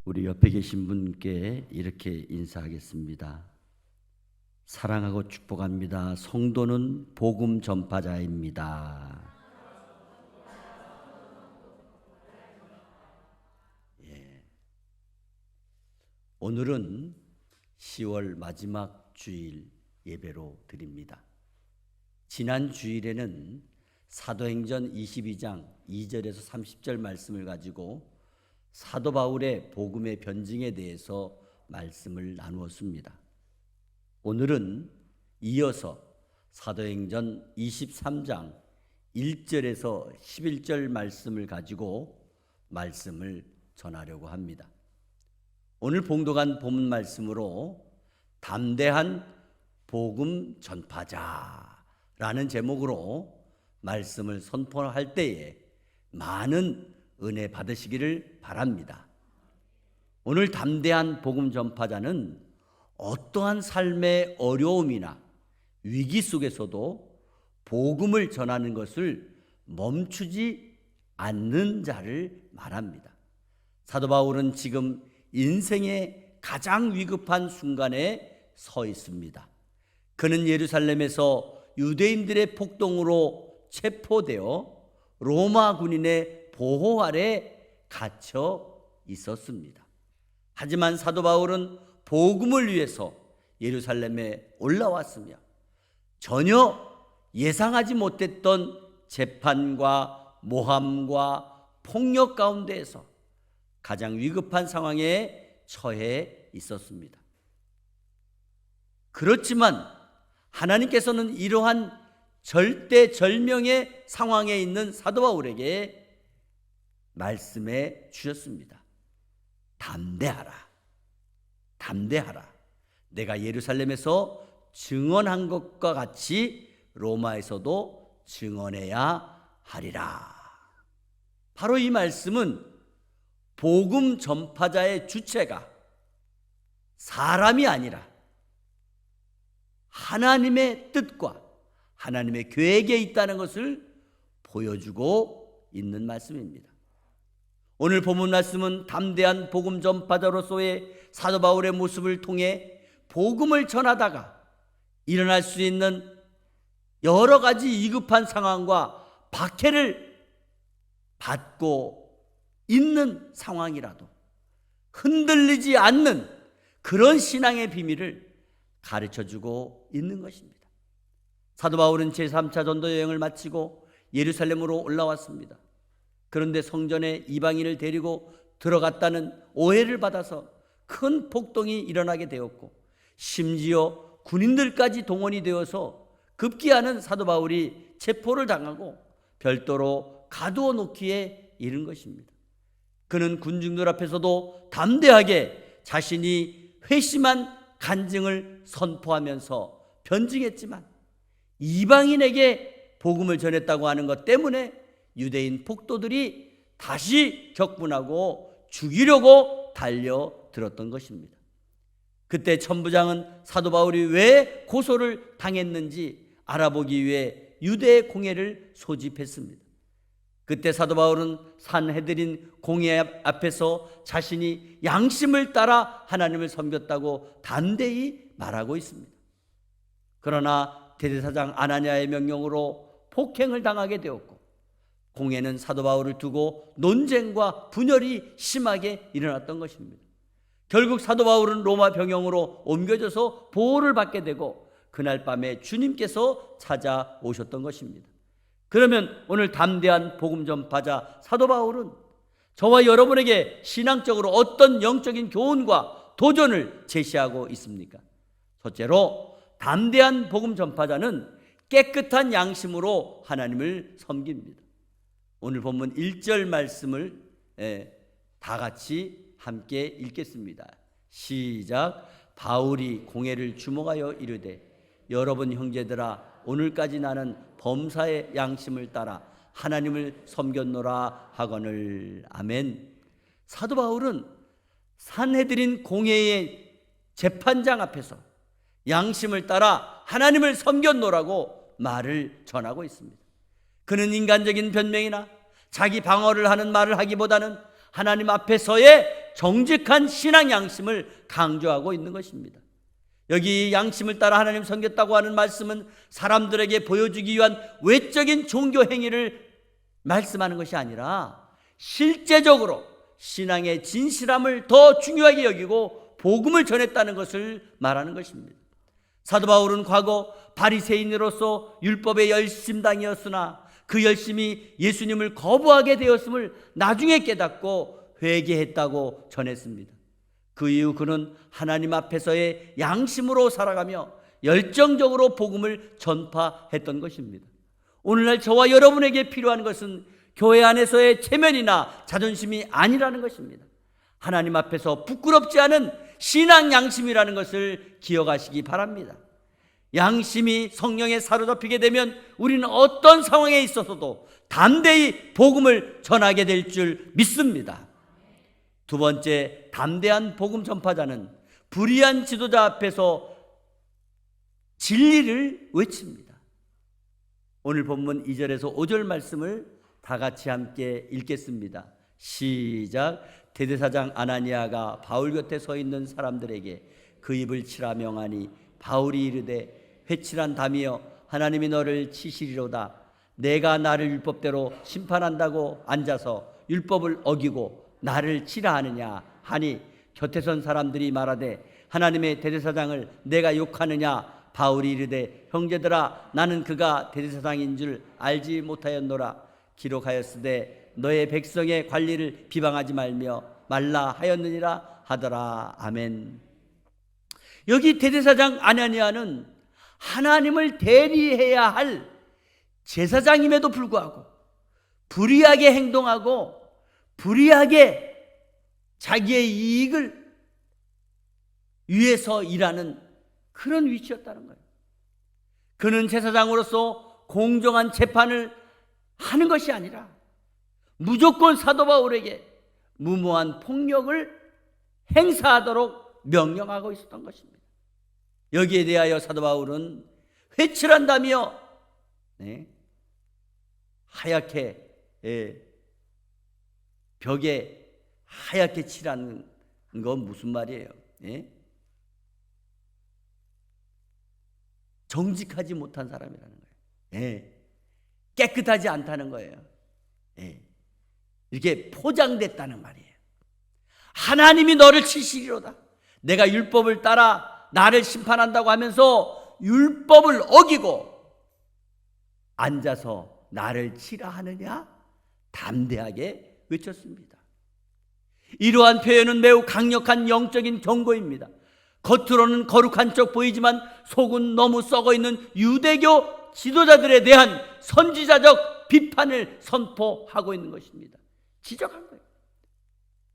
우리 옆에 계신 분께 이렇게 인사하겠습니다. 사랑하고 축복합니다. 성도는 복음 전파자입니다. 오늘은 10월 마지막 주일 예배로 드립니다. 지난 주일에는 사도행전 22장 2절에서 30절 말씀을 가지고 사도 바울의 복음의 변증에 대해서 말씀을 나누었습니다. 오늘은 이어서 사도행전 23장 1절에서 11절 말씀을 가지고 말씀을 전하려고 합니다. 오늘 봉독한 본문 말씀으로 담대한 복음 전파자라는 제목으로 말씀을 선포할 때에 많은 은혜 받으시기를 바랍니다. 오늘 담대한 복음 전파자는 어떠한 삶의 어려움이나 위기 속에서도 복음을 전하는 것을 멈추지 않는 자를 말합니다. 사도 바울은 지금 인생의 가장 위급한 순간에 서 있습니다. 그는 예루살렘에서 유대인들의 폭동으로 체포되어 로마 군인의 보호 아래 갇혀 있었습니다. 하지만 사도 바울은 복음을 위해서 예루살렘에 올라왔으며 전혀 예상하지 못했던 재판과 모함과 폭력 가운데에서 가장 위급한 상황에 처해 있었습니다. 그렇지만 하나님께서는 이러한 절대절명의 상황에 있는 사도 바울에게 말씀해 주셨습니다. 담대하라. 담대하라. 내가 예루살렘에서 증언한 것과 같이 로마에서도 증언해야 하리라. 바로 이 말씀은 복음 전파자의 주체가 사람이 아니라 하나님의 뜻과 하나님의 계획에 있다는 것을 보여주고 있는 말씀입니다. 오늘 본문 말씀은 담대한 복음 전파자로서의 사도 바울의 모습을 통해 복음을 전하다가 일어날 수 있는 여러 가지 위급한 상황과 박해를 받고 있는 상황이라도 흔들리지 않는 그런 신앙의 비밀을 가르쳐주고 있는 것입니다. 사도 바울은 제3차 전도 여행을 마치고 예루살렘으로 올라왔습니다. 그런데 성전에 이방인을 데리고 들어갔다는 오해를 받아서 큰 폭동이 일어나게 되었고 심지어 군인들까지 동원이 되어서 급기야는 사도 바울이 체포를 당하고 별도로 가두어 놓기에 이른 것입니다. 그는 군중들 앞에서도 담대하게 자신이 회심한 간증을 선포하면서 변증했지만 이방인에게 복음을 전했다고 하는 것 때문에 유대인 폭도들이 다시 격분하고 죽이려고 달려들었던 것입니다. 그때 천부장은 사도 바울이 왜 고소를 당했는지 알아보기 위해 유대 공회를 소집했습니다. 그때 사도 바울은 산헤드린 공회 앞에서 자신이 양심을 따라 하나님을 섬겼다고 담대히 말하고 있습니다. 그러나 대제사장 아나니아의 명령으로 폭행을 당하게 되었고 공회는 사도 바울을 두고 논쟁과 분열이 심하게 일어났던 것입니다. 결국 사도 바울은 로마 병영으로 옮겨져서 보호를 받게 되고 그날 밤에 주님께서 찾아오셨던 것입니다. 그러면 오늘 담대한 복음 전파자 사도 바울은 저와 여러분에게 신앙적으로 어떤 영적인 교훈과 도전을 제시하고 있습니까? 첫째로 담대한 복음 전파자는 깨끗한 양심으로 하나님을 섬깁니다. 오늘 본문 1절 말씀을 다 같이 함께 읽겠습니다. 시작. 바울이 공회를 주목하여 이르되 여러분 형제들아 오늘까지 나는 범사의 양심을 따라 하나님을 섬겼노라 하거늘. 아멘. 사도 바울은 산헤드린 공회의 재판장 앞에서 양심을 따라 하나님을 섬겼노라고 말을 전하고 있습니다. 그는 인간적인 변명이나 자기 방어를 하는 말을 하기보다는 하나님 앞에서의 정직한 신앙 양심을 강조하고 있는 것입니다. 여기 양심을 따라 하나님 섬겼다고 하는 말씀은 사람들에게 보여주기 위한 외적인 종교 행위를 말씀하는 것이 아니라 실제적으로 신앙의 진실함을 더 중요하게 여기고 복음을 전했다는 것을 말하는 것입니다. 사도 바울은 과거 바리새인으로서 율법의 열심당이었으나 그 열심이 예수님을 거부하게 되었음을 나중에 깨닫고 회개했다고 전했습니다. 그 이후 그는 하나님 앞에서의 양심으로 살아가며 열정적으로 복음을 전파했던 것입니다. 오늘날 저와 여러분에게 필요한 것은 교회 안에서의 체면이나 자존심이 아니라는 것입니다. 하나님 앞에서 부끄럽지 않은 신앙 양심이라는 것을 기억하시기 바랍니다. 양심이 성령에 사로잡히게 되면 우리는 어떤 상황에 있어서도 담대히 복음을 전하게 될 줄 믿습니다. 두 번째, 담대한 복음 전파자는 불의한 지도자 앞에서 진리를 외칩니다. 오늘 본문 2절에서 5절 말씀을 다 같이 함께 읽겠습니다. 시작. 대제사장 아나니아가 바울 곁에 서 있는 사람들에게 그 입을 치라 명하니 바울이 이르되 회칠한 담이여 하나님이 너를 치시리로다. 내가 나를 율법대로 심판한다고 앉아서 율법을 어기고 나를 치라 하느냐 하니 곁에 선 사람들이 말하되 하나님의 대제사장을 내가 욕하느냐. 바울이 이르되 형제들아 나는 그가 대제사장인 줄 알지 못하였노라. 기록하였으되 너의 백성의 관리를 비방하지 말라 하였느니라 하더라. 아멘. 여기 대제사장 아나니아는 하나님을 대리해야 할 제사장임에도 불구하고 불의하게 행동하고 불의하게 자기의 이익을 위해서 일하는 그런 위치였다는 거예요. 그는 제사장으로서 공정한 재판을 하는 것이 아니라 무조건 사도 바울에게 무모한 폭력을 행사하도록 명령하고 있었던 것입니다. 여기에 대하여 사도 바울은 회칠한다며 하얗게 벽에 하얗게 칠하는 건 무슨 말이에요? 정직하지 못한 사람이라는 거예요. 깨끗하지 않다는 거예요. 이렇게 포장됐다는 말이에요. 하나님이 너를 치시리로다. 내가 율법을 따라 나를 심판한다고 하면서 율법을 어기고 앉아서 나를 치라 하느냐? 담대하게 외쳤습니다. 이러한 표현은 매우 강력한 영적인 경고입니다. 겉으로는 거룩한 척 보이지만 속은 너무 썩어있는 유대교 지도자들에 대한 선지자적 비판을 선포하고 있는 것입니다. 지적한 거예요.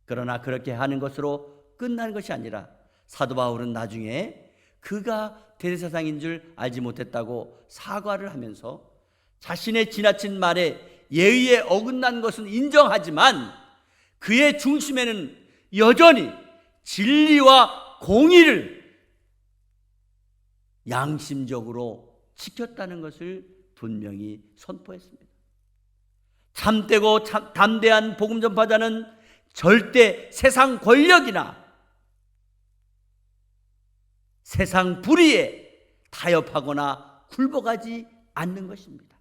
그러나 그렇게 하는 것으로 끝나는 것이 아니라 사도 바울은 나중에 그가 대제사장인 줄 알지 못했다고 사과를 하면서 자신의 지나친 말에 예의에 어긋난 것은 인정하지만 그의 중심에는 여전히 진리와 공의를 양심적으로 지켰다는 것을 분명히 선포했습니다. 참되고 담대한 복음 전파자는 절대 세상 권력이나 세상 불의에 타협하거나 굴복하지 않는 것입니다.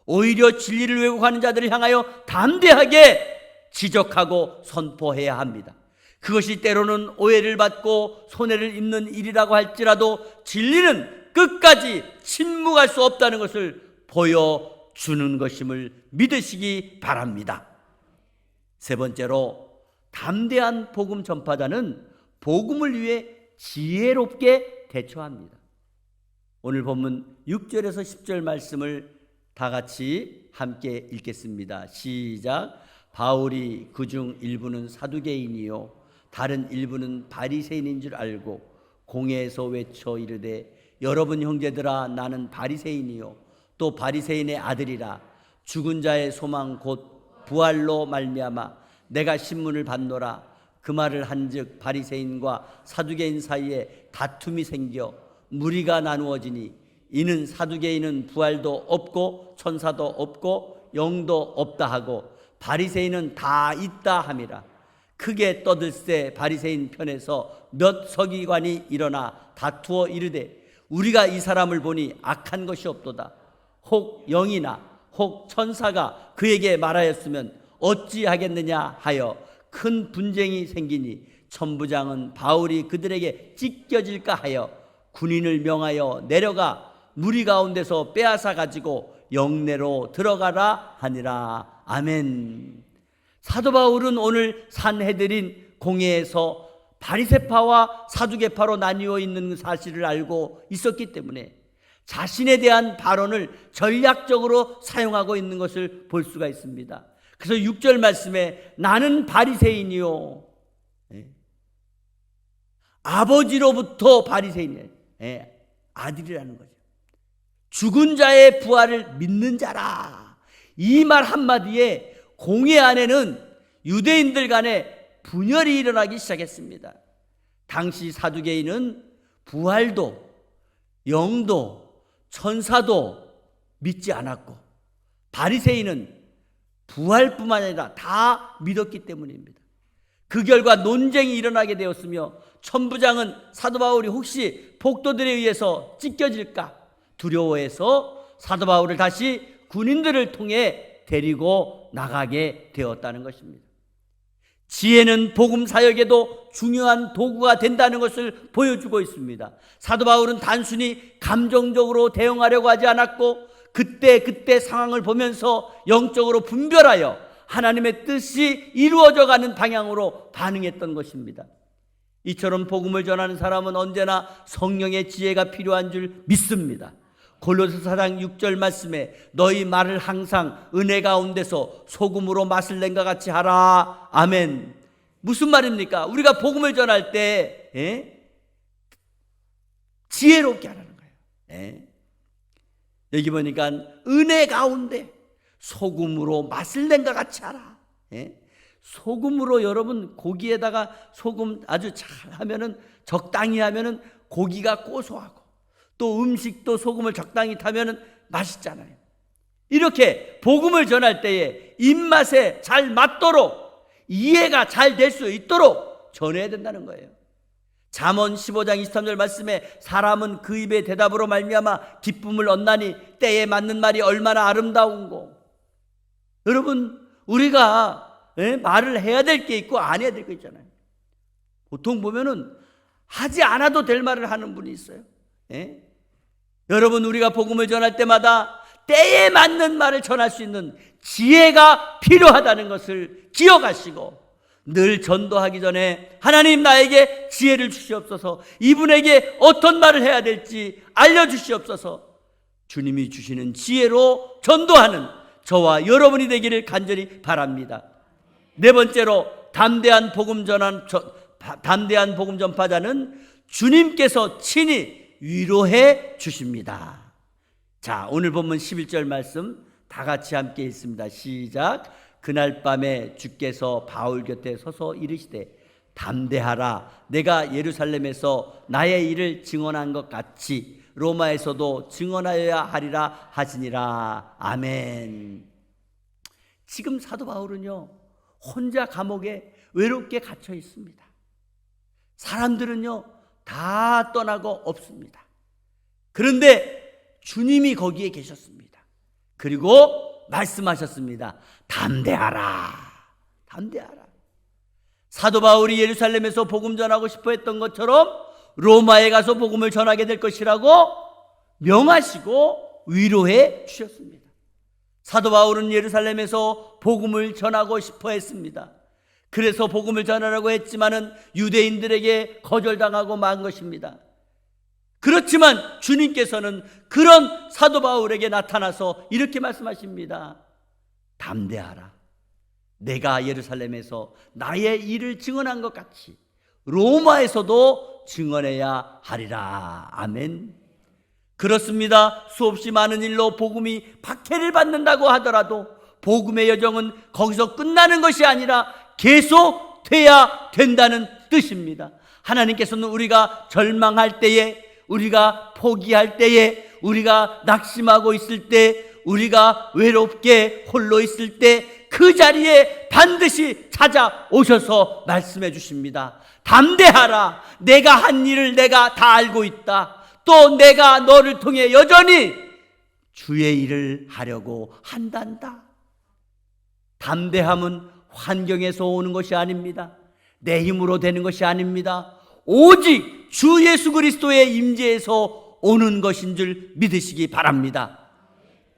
오히려 진리를 왜곡하는 자들을 향하여 담대하게 지적하고 선포해야 합니다. 그것이 때로는 오해를 받고 손해를 입는 일이라고 할지라도 진리는 끝까지 침묵할 수 없다는 것을 보여주는 것임을 믿으시기 바랍니다. 세 번째로, 담대한 복음 전파자는 복음을 위해 지혜롭게 대처합니다. 오늘 본문 6절에서 10절 말씀을 다 같이 함께 읽겠습니다. 시작. 바울이 그중 일부는 사두개인이요 다른 일부는 바리새인인 줄 알고 공회에서 외쳐 이르되 여러분 형제들아 나는 바리새인이요 또 바리새인의 아들이라. 죽은 자의 소망 곧 부활로 말미암아 내가 신문을 받노라. 그 말을 한즉 바리새인과 사두개인 사이에 다툼이 생겨 무리가 나누어지니 이는 사두개인은 부활도 없고 천사도 없고 영도 없다 하고 바리새인은 다 있다 함이라. 크게 떠들세 바리새인 편에서 몇 서기관이 일어나 다투어 이르되 우리가 이 사람을 보니 악한 것이 없도다. 혹 영이나 혹 천사가 그에게 말하였으면 어찌하겠느냐 하여 큰 분쟁이 생기니 천부장은 바울이 그들에게 찢겨질까 하여 군인을 명하여 내려가 무리 가운데서 빼앗아 가지고 영내로 들어가라 하니라. 아멘. 사도 바울은 오늘 산헤드린 공회에서 바리새파와 사두개파로 나뉘어 있는 사실을 알고 있었기 때문에 자신에 대한 발언을 전략적으로 사용하고 있는 것을 볼 수가 있습니다. 그래서 6절 말씀에 나는 바리새인이요, 아버지로부터 바리새인이에요. 아들이라는 거죠. 죽은 자의 부활을 믿는 자라. 이 말 한마디에 공회 안에는 유대인들 간에 분열이 일어나기 시작했습니다. 당시 사두개인은 부활도 영도 천사도 믿지 않았고 바리새인은 부활뿐만 아니라 다 믿었기 때문입니다. 그 결과 논쟁이 일어나게 되었으며 천부장은 사도 바울이 혹시 폭도들에 의해서 찢겨질까 두려워해서 사도 바울을 다시 군인들을 통해 데리고 나가게 되었다는 것입니다. 지혜는 복음 사역에도 중요한 도구가 된다는 것을 보여주고 있습니다. 사도 바울은 단순히 감정적으로 대응하려고 하지 않았고 그때 상황을 보면서 영적으로 분별하여 하나님의 뜻이 이루어져가는 방향으로 반응했던 것입니다. 이처럼 복음을 전하는 사람은 언제나 성령의 지혜가 필요한 줄 믿습니다. 골로새 4장 6절 말씀에 너희 말을 항상 은혜 가운데서 소금으로 맛을 낸것 같이 하라. 아멘. 무슨 말입니까? 우리가 복음을 전할 때 지혜롭게 하라는 거예요. 여기 보니까 은혜 가운데 소금으로 맛을 낸것 같이 하라. 소금으로 여러분 고기에다가 소금 아주 잘 하면은 적당히 하면은 고기가 고소하고 또 음식도 소금을 적당히 타면은 맛있잖아요. 이렇게 복음을 전할 때에 입맛에 잘 맞도록 이해가 잘 될 수 있도록 전해야 된다는 거예요. 잠언 15장 23절 말씀에 사람은 그 입의 대답으로 말미암아 기쁨을 얻나니 때에 맞는 말이 얼마나 아름다운고. 여러분 우리가 말을 해야 될 게 있고 안 해야 될 게 있잖아요. 보통 보면은 하지 않아도 될 말을 하는 분이 있어요. 여러분 우리가 복음을 전할 때마다 때에 맞는 말을 전할 수 있는 지혜가 필요하다는 것을 기억하시고 늘 전도하기 전에 하나님 나에게 지혜를 주시옵소서, 이분에게 어떤 말을 해야 될지 알려주시옵소서, 주님이 주시는 지혜로 전도하는 저와 여러분이 되기를 간절히 바랍니다. 네 번째로 담대한 복음 전파자는 주님께서 친히 위로해 주십니다. 자, 오늘 본문 11절 말씀 다 같이 함께 읽습니다. 시작. 그날 밤에 주께서 바울 곁에 서서 이르시되 담대하라, 내가 예루살렘에서 나의 일을 증언한 것 같이 로마에서도 증언하여야 하리라 하시니라. 아멘. 지금 사도 바울은요 혼자 감옥에 외롭게 갇혀 있습니다. 사람들은요 다 떠나고 없습니다. 그런데 주님이 거기에 계셨습니다. 그리고 말씀하셨습니다. 담대하라. 담대하라. 사도 바울이 예루살렘에서 복음 전하고 싶어 했던 것처럼 로마에 가서 복음을 전하게 될 것이라고 명하시고 위로해 주셨습니다. 사도 바울은 예루살렘에서 복음을 전하고 싶어 했습니다. 그래서 복음을 전하라고 했지만은 유대인들에게 거절당하고 만 것입니다. 그렇지만 주님께서는 그런 사도 바울에게 나타나서 이렇게 말씀하십니다. 담대하라. 내가 예루살렘에서 나의 일을 증언한 것 같이 로마에서도 증언해야 하리라. 아멘. 그렇습니다. 수없이 많은 일로 복음이 박해를 받는다고 하더라도 복음의 여정은 거기서 끝나는 것이 아니라 계속돼야 된다는 뜻입니다. 하나님께서는 우리가 절망할 때에, 우리가 포기할 때에, 우리가 낙심하고 있을 때, 우리가 외롭게 홀로 있을 때, 그 자리에 반드시 찾아오셔서 말씀해 주십니다. 담대하라. 내가 한 일을 내가 다 알고 있다. 또 내가 너를 통해 여전히 주의 일을 하려고 한단다. 담대함은 환경에서 오는 것이 아닙니다. 내 힘으로 되는 것이 아닙니다. 오직 주 예수 그리스도의 임재에서 오는 것인 줄 믿으시기 바랍니다.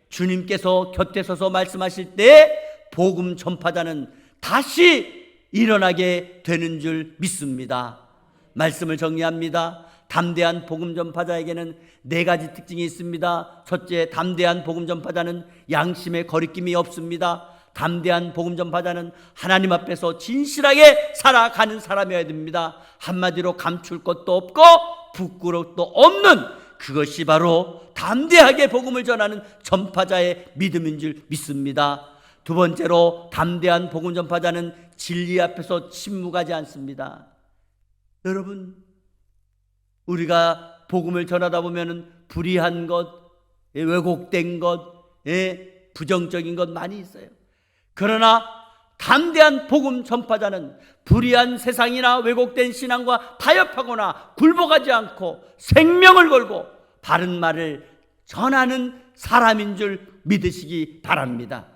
주님께서 곁에 서서 말씀하실 때 복음 전파자는 다시 일어나게 되는 줄 믿습니다. 말씀을 정리합니다. 담대한 복음 전파자에게는 네 가지 특징이 있습니다. 첫째, 담대한 복음 전파자는 양심에 거리낌이 없습니다. 담대한 복음 전파자는 하나님 앞에서 진실하게 살아가는 사람이어야 됩니다. 한마디로 감출 것도 없고 부끄러울 것도 없는, 그것이 바로 담대하게 복음을 전하는 전파자의 믿음인 줄 믿습니다. 두 번째로, 담대한 복음 전파자는 진리 앞에서 침묵하지 않습니다. 여러분, 우리가 복음을 전하다 보면 불의한 것, 왜곡된 것, 부정적인 것 많이 있어요. 그러나 담대한 복음 전파자는 불의한 세상이나 왜곡된 신앙과 타협하거나 굴복하지 않고 생명을 걸고 바른 말을 전하는 사람인 줄 믿으시기 바랍니다.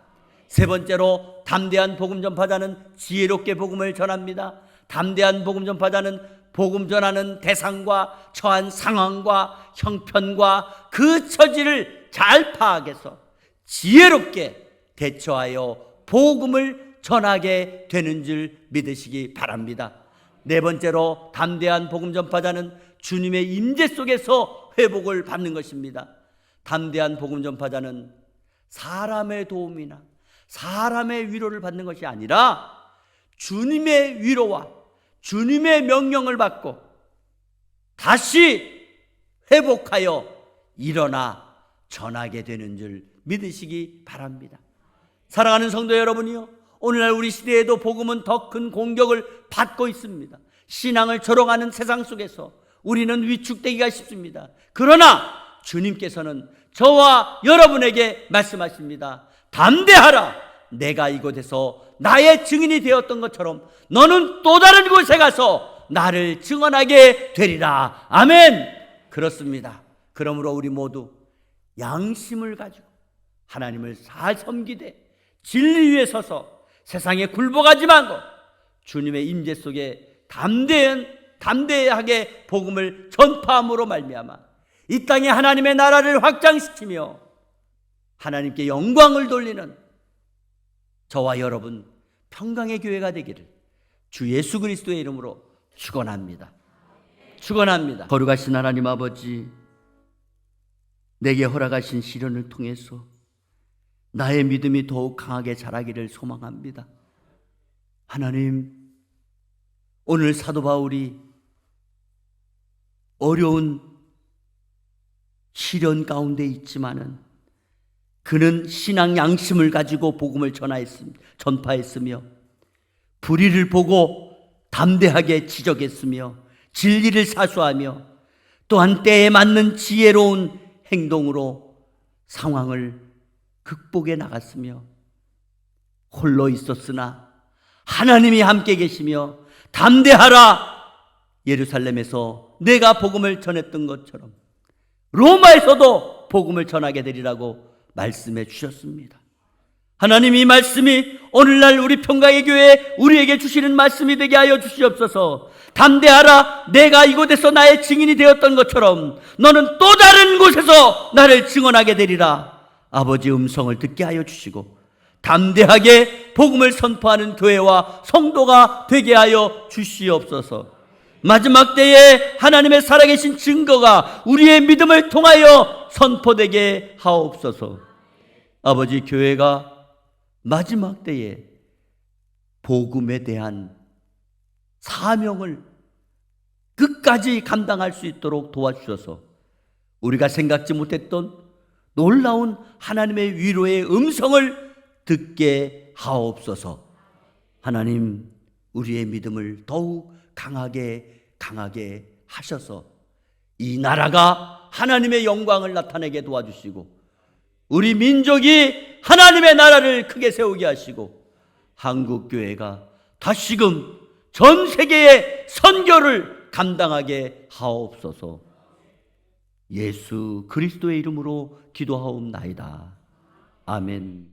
세 번째로, 담대한 복음 전파자는 지혜롭게 복음을 전합니다. 담대한 복음 전파자는 복음 전하는 대상과 처한 상황과 형편과 그 처지를 잘 파악해서 지혜롭게 대처하여 복음을 전하게 되는 줄 믿으시기 바랍니다. 네 번째로, 담대한 복음 전파자는 주님의 임재 속에서 회복을 받는 것입니다. 담대한 복음 전파자는 사람의 도움이나 사람의 위로를 받는 것이 아니라 주님의 위로와 주님의 명령을 받고 다시 회복하여 일어나 전하게 되는 줄 믿으시기 바랍니다. 사랑하는 성도 여러분이요, 오늘날 우리 시대에도 복음은 더 큰 공격을 받고 있습니다. 신앙을 조롱하는 세상 속에서 우리는 위축되기가 쉽습니다. 그러나 주님께서는 저와 여러분에게 말씀하십니다. 담대하라. 내가 이곳에서 나의 증인이 되었던 것처럼 너는 또 다른 곳에 가서 나를 증언하게 되리라. 아멘. 그렇습니다. 그러므로 우리 모두 양심을 가지고 하나님을 잘 섬기되 진리 위에 서서 세상에 굴복하지 말고 주님의 임재 속에 담대하게 복음을 전파함으로 말미암아 이 땅에 하나님의 나라를 확장시키며 하나님께 영광을 돌리는 저와 여러분 평강의 교회가 되기를 주 예수 그리스도의 이름으로 축원합니다. 축원합니다. 거룩하신 하나님 아버지, 내게 허락하신 시련을 통해서 나의 믿음이 더욱 강하게 자라기를 소망합니다. 하나님, 오늘 사도 바울이 어려운 시련 가운데 있지만은 그는 신앙 양심을 가지고 복음을 전파했으며 불의를 보고 담대하게 지적했으며 진리를 사수하며 또한 때에 맞는 지혜로운 행동으로 상황을 극복해 나갔으며 홀로 있었으나 하나님이 함께 계시며 담대하라. 예루살렘에서 내가 복음을 전했던 것처럼 로마에서도 복음을 전하게 되리라고 말씀해 주셨습니다. 하나님, 이 말씀이 오늘날 우리 평강의 교회에 우리에게 주시는 말씀이 되게 하여 주시옵소서. 담대하라. 내가 이곳에서 나의 증인이 되었던 것처럼 너는 또 다른 곳에서 나를 증언하게 되리라. 아버지 음성을 듣게 하여 주시고 담대하게 복음을 선포하는 교회와 성도가 되게 하여 주시옵소서. 마지막 때에 하나님의 살아계신 증거가 우리의 믿음을 통하여 선포되게 하옵소서. 아버지, 교회가 마지막 때에 복음에 대한 사명을 끝까지 감당할 수 있도록 도와주셔서 우리가 생각지 못했던 놀라운 하나님의 위로의 음성을 듣게 하옵소서. 하나님, 우리의 믿음을 더욱 강하게 하셔서 이 나라가 하나님의 영광을 나타내게 도와주시고 우리 민족이 하나님의 나라를 크게 세우게 하시고 한국교회가 다시금 전 세계의 선교를 감당하게 하옵소서. 예수 그리스도의 이름으로 기도하옵나이다. 아멘.